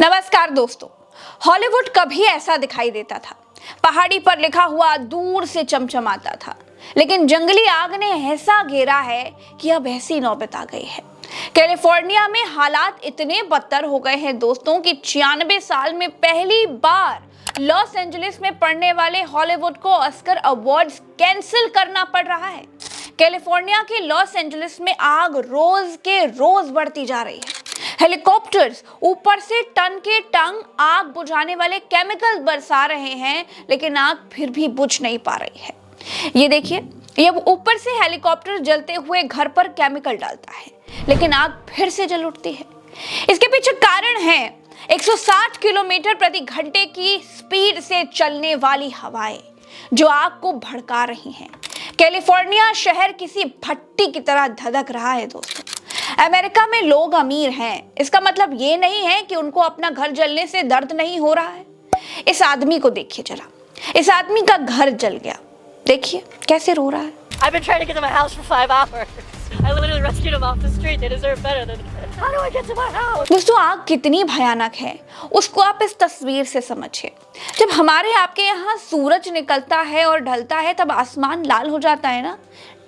नमस्कार दोस्तों। हॉलीवुड कभी ऐसा दिखाई देता था, पहाड़ी पर लिखा हुआ दूर से चमचमाता था, लेकिन जंगली आग ने ऐसा घेरा है कि अब ऐसी नौबत आ गई है। कैलिफोर्निया में हालात इतने बदतर हो गए हैं दोस्तों कि 96 साल में पहली बार लॉस एंजलिस में पड़ने वाले हॉलीवुड को ऑस्कर अवार्ड्स कैंसिल करना पड़ रहा है। कैलिफोर्निया के लॉस एंजलिस में आग रोज के रोज बढ़ती जा रही है। हेलीकॉप्टर्स ऊपर से टन के टन आग बुझाने वाले केमिकल बरसा रहे हैं, लेकिन आग फिर भी बुझ नहीं पा रही है। ये देखिए, ये ऊपर से हेलीकॉप्टर जलते हुए घर पर केमिकल डालता है, लेकिन आग फिर से जल उठती है। इसके पीछे कारण है 160 किलोमीटर प्रति घंटे की स्पीड से चलने वाली हवाएं जो आग को भड़का रही हैं। कैलिफोर्निया शहर किसी भट्टी की तरह धधक रहा है दोस्तों। अमेरिका में लोग अमीर हैं, इसका मतलब ये नहीं है कि उनको अपना घर जलने से दर्द नहीं हो रहा है। इस आदमी को देखिए जरा, इस आदमी का घर जल गया, देखिए कैसे रो रहा है। I've been trying to get to my house for 5 hours. I literally rescued him off the street. They deserve better than this. How do I get to my house? दोस्तों, आग कितनी भयानक है उसको आप इस तस्वीर से समझिए। जब हमारे आपके यहाँ सूरज निकलता है और ढलता है तब आसमान लाल हो जाता है ना,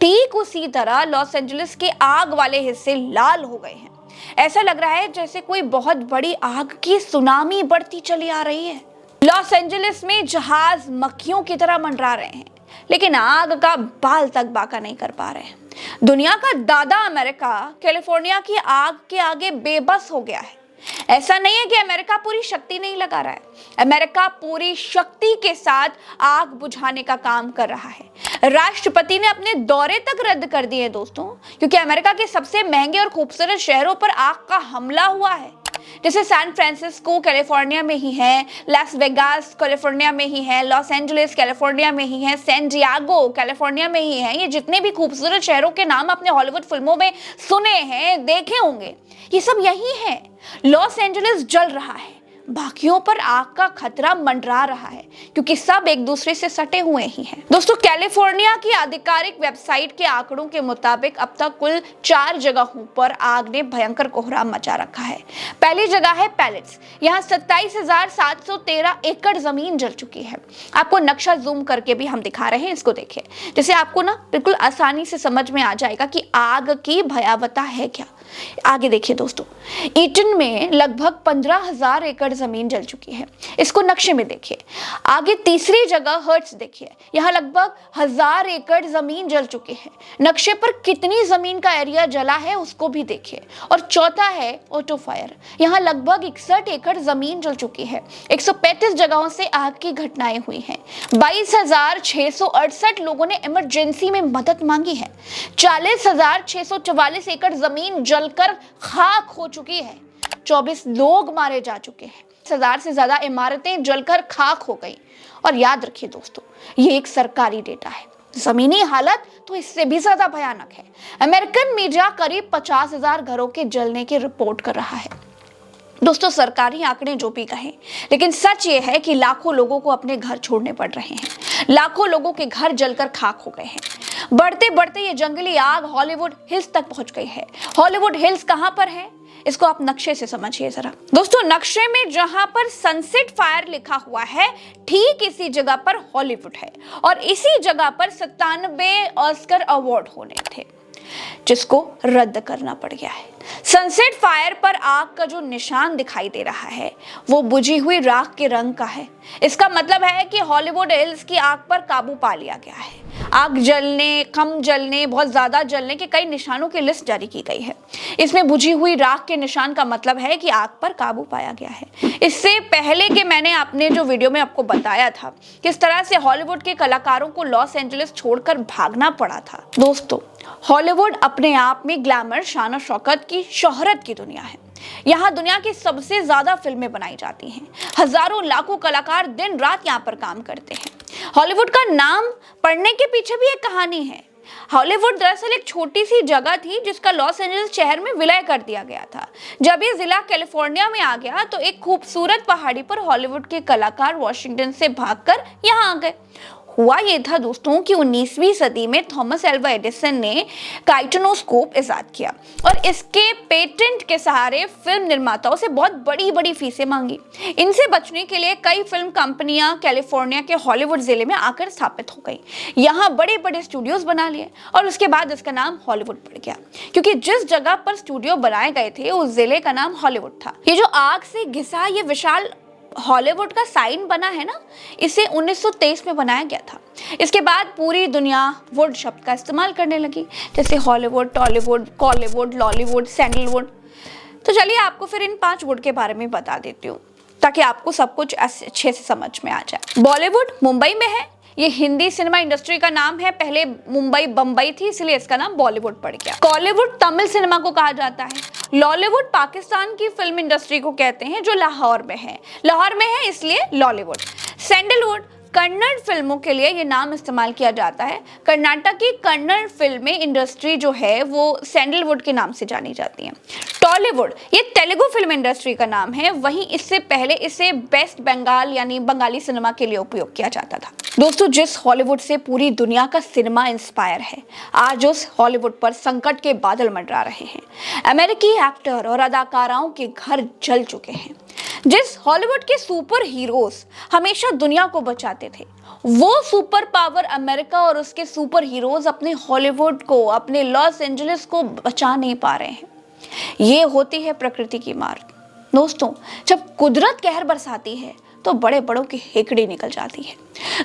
ठीक उसी तरह लॉस एंजलिस के आग वाले हिस्से लाल हो गए हैं। ऐसा लग रहा है जैसे कोई बहुत बड़ी आग की सुनामी बढ़ती चली आ रही है। लॉस एंजलिस में जहाज मक्खियों की तरह मंडरा रहे हैं, लेकिन आग का बाल तक बाका नहीं कर पा रहे हैं। दुनिया का दादा अमेरिका कैलिफोर्निया की आग के आगे बेबस हो गया है। ऐसा नहीं है कि अमेरिका पूरी शक्ति नहीं लगा रहा है, अमेरिका पूरी शक्ति के साथ आग बुझाने का काम कर रहा है। राष्ट्रपति ने अपने दौरे तक रद्द कर दिए दोस्तों, क्योंकि अमेरिका के सबसे महंगे और खूबसूरत शहरों पर आग का हमला हुआ है। जैसे सैन फ्रांसिस्को कैलिफोर्निया में ही है, लास वेगास कैलिफोर्निया में ही है, लॉस एंजलिस कैलिफोर्निया में ही है, सैन डिएगो कैलिफोर्निया में ही है। ये जितने भी खूबसूरत शहरों के नाम आपने हॉलीवुड फिल्मों में सुने हैं, देखे होंगे, ये सब यही है। लॉस एंजलिस जल रहा है, बाकियों पर आग का खतरा मंडरा रहा है, क्योंकि सब एक दूसरे से सटे हुए ही हैं। दोस्तों, कैलिफोर्निया की आधिकारिक वेबसाइट के आंकड़ों के मुताबिक अब तक कुल 4 जगहों पर आग ने भयंकर कोहराम मचा रखा है। पहली जगह है पैलेट्स, यहाँ 27,713 एकड़ जमीन जल चुकी है। आपको नक्शा जूम करके भी हम दिखा रहे हैं, इसको देखिए, जिससे आपको ना बिल्कुल आसानी से समझ में आ जाएगा कि आग की भयावहता है क्या। आगे देखिए दोस्तों, ईटन में लगभग 15,000 एकड़ जमीन जल चुकी है, इसको नक्शे में देखिए। आगे तीसरी जगह हर्ट्स देखिए, यहाँ लगभग 1000 एकड़ जमीन जल चुकी है। नक्शे पर कितनी जमीन का एरिया जला है उसको भी देखिए। और चौथा है ऑटो फायर, यहाँ लगभग 61 एकड़ जमीन जल चुकी है। 135 जगहों से आग की घटनाएं हुई हैं। 22,668 लोगों ने इमरजेंसी में मदद मांगी है। 40,644 एकड़ जमीन जलकर खाक हो चुकी है। 24 लोग मारे जा चुके हैं। 1000 से ज्यादा इमारतें जलकर खाक हो गई। और याद रखिए दोस्तों, ये एक सरकारी डेटा है, जमीनी हालत तो इससे भी ज्यादा भयानक है। अमेरिकन मीडिया करीब 50,000 घरों के जलने की रिपोर्ट कर रहा है। दोस्तों, सरकारी आंकड़े जो भी कहें, लेकिन सच ये है कि लाखों लोगों को अपने घर छोड़ने पड़ रहे हैं। लाखों लोगों के घर जलकर खाक हो गए हैं। बढ़ते बढ़ते ये जंगली आग हॉलीवुड हिल्स तक पहुंच गई है। हॉलीवुड हिल्स कहां पर है, इसको आप नक्शे से समझिए जरा। दोस्तों, नक्शे में जहां पर सनसेट फायर लिखा हुआ है, ठीक इसी जगह पर हॉलीवुड है, और इसी जगह पर 97 ऑस्कर अवार्ड होने थे, जिसको रद्द करना पड़ गया है। सनसेट फायर पर आग का जो निशान दिखाई दे रहा है वो बुझी हुई राख के रंग का है। इसका मतलब है कि हॉलीवुड हिल्स की आग पर काबू पा लिया गया है। आग जलने, कम जलने, बहुत ज्यादा जलने के कई निशानों की लिस्ट जारी की गई है। इसमें बुझी हुई राख के निशान का मतलब है कि आग पर काबू पाया गया है। इससे पहले कि मैंने अपने जो वीडियो में आपको बताया था किस तरह से हॉलीवुड के कलाकारों को लॉस एंजलिस छोड़कर भागना पड़ा था। दोस्तों, हॉलीवुड अपने आप में ग्लैमर, शान और शौकत की शोहरत की दुनिया है। यहाँ दुनिया की सबसे ज्यादा फिल्में बनाई जाती हैं। हजारों लाखों कलाकार दिन रात यहाँ पर काम करते हैं। हॉलीवुड का नाम पढ़ने के पीछे भी एक कहानी है। हॉलीवुड दरअसल एक छोटी सी जगह थी जिसका लॉस एंजलिस शहर में विलय कर दिया गया था। जब ये जिला कैलिफोर्निया में आ गया तो एक खूबसूरत पहाड़ी पर हॉलीवुड के कलाकार वॉशिंगटन से भागकर यहाँ आ गए। हुआ ये था दोस्तों कि 19वीं सदी में थॉमस एल्वा एडिसन ने काइनेटोस्कोप इजाद किया और इसके पेटेंट के सहारे फिल्म निर्माताओं से बहुत बड़ी बड़ी फीसें मांगी। इनसे बचने के लिए कई फिल्म कंपनियां कैलिफोर्निया के हॉलीवुड जिले में आकर स्थापित हो गई। यहाँ बड़े बड़े स्टूडियोज बना लिए और उसके बाद इसका नाम हॉलीवुड पड़ गया, क्योंकि जिस जगह पर स्टूडियो बनाए गए थे उस जिले का नाम हॉलीवुड था। ये जो आग से घिसा ये विशाल हॉलीवुड का साइन बना है ना, इसे 1923 में बनाया गया था। इसके बाद पूरी दुनिया वुड शब्द का इस्तेमाल करने लगी, जैसे हॉलीवुड, टॉलीवुड, कॉलीवुड, लॉलीवुड, सैंडलवुड। तो चलिए आपको फिर इन 5 वुड के बारे में बता देती हूँ ताकि आपको सब कुछ अच्छे से समझ में आ जाए। बॉलीवुड मुंबई में है, ये हिंदी सिनेमा इंडस्ट्री का नाम है। पहले मुंबई बम्बई थी, इसलिए इसका नाम बॉलीवुड पड़ गया। कॉलीवुड तमिल सिनेमा को कहा जाता है। लॉलीवुड पाकिस्तान की फिल्म इंडस्ट्री को कहते हैं, जो लाहौर में है। लाहौर में है इसलिए लॉलीवुड। सैंडलवुड कन्नड़ फिल्मों के लिए ये नाम इस्तेमाल किया जाता है। कर्नाटक की कन्नड़ फिल्में इंडस्ट्री जो है वो सैंडलवुड के नाम से जानी जाती है। टॉलीवुड ये तेलुगु फिल्म इंडस्ट्री का नाम है, वहीं इससे पहले इसे वेस्ट बंगाल यानी बंगाली सिनेमा के लिए उपयोग किया जाता था। दोस्तों, जिस हॉलीवुड से पूरी दुनिया का सिनेमा इंस्पायर है, आज उस हॉलीवुड पर संकट के बादल मंडरा रहे हैं। अमेरिकी एक्टर और अदाकाराओं के घर जल चुके हैं। जिस हॉलीवुड के सुपर हीरोज हमेशा दुनिया को बचाते थे, वो सुपर पावर अमेरिका और उसके सुपर हीरोज अपने हॉलीवुड को, अपने लॉस एंजलिस को बचा नहीं पा रहे हैं। ये होती है प्रकृति की मार। दोस्तों, जब कुदरत कहर बरसाती है तो बड़े बड़ों की हेकड़ी निकल जाती है।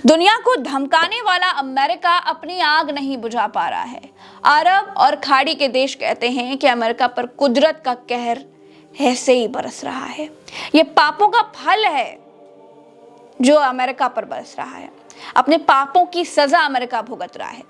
दुनिया को धमकाने वाला अमेरिका अपनी आग नहीं बुझा पा रहा है। अरब और खाड़ी के देश कहते हैं कि अमेरिका पर कुदरत का कहर ऐसे ही बरस रहा है। ये पापों का फल है जो अमेरिका पर बरस रहा है। अपने पापों की सजा अमेरिका भुगत रहा है।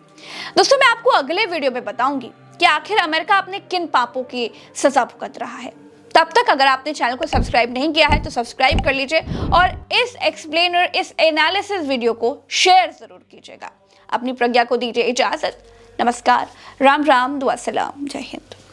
दोस्तों, मैं आपको अगले वीडियो में बताऊंगी कि आखिर अमेरिका अपने किन पापों की सजा भुगत रहा है। तब तक अगर आपने चैनल को सब्सक्राइब नहीं किया है तो सब्सक्राइब कर लीजिए और इस एक्सप्लेनर, इस एनालिसिस वीडियो को शेयर जरूर कीजिएगा। अपनी प्रज्ञा को दीजिए इजाजत। नमस्कार, राम राम, दुआ सलाम, जय हिंद।